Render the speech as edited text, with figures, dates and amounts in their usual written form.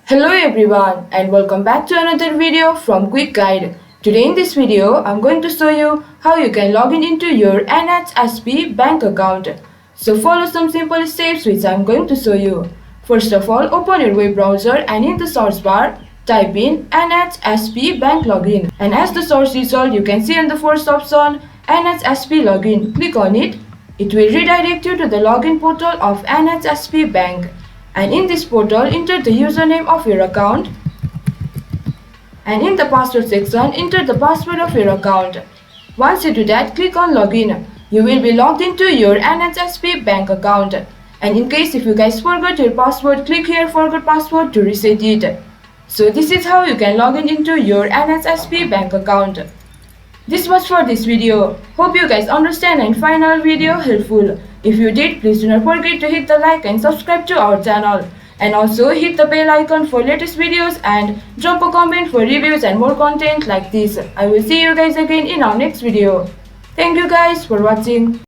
Hello everyone and welcome back to another video from Quick Guide. Today in this video, I'm going to show you how you can log in into your NHSP bank account. So follow some simple steps which I'm going to show you. First of all, open your web browser and in the search bar, type in NHSP bank login. And as the search result, you can see on the first option, NHSP login. Click on it. It will redirect you to the login portal of NHSP bank. And in this portal, enter the username of your account. And in the password section, enter the password of your account. Once you do that, click on login. You will be logged into your NHSP bank account. And in case if you guys forgot your password, click here forgot password to reset it. So this is how you can log in into your NHSP bank account. This was for this video. Hope you guys understand and find our video helpful. If you did, please do not forget to hit the like and subscribe to our channel. And also hit the bell icon for latest videos and drop a comment for reviews and more content like this. I will see you guys again in our next video. Thank you guys for watching.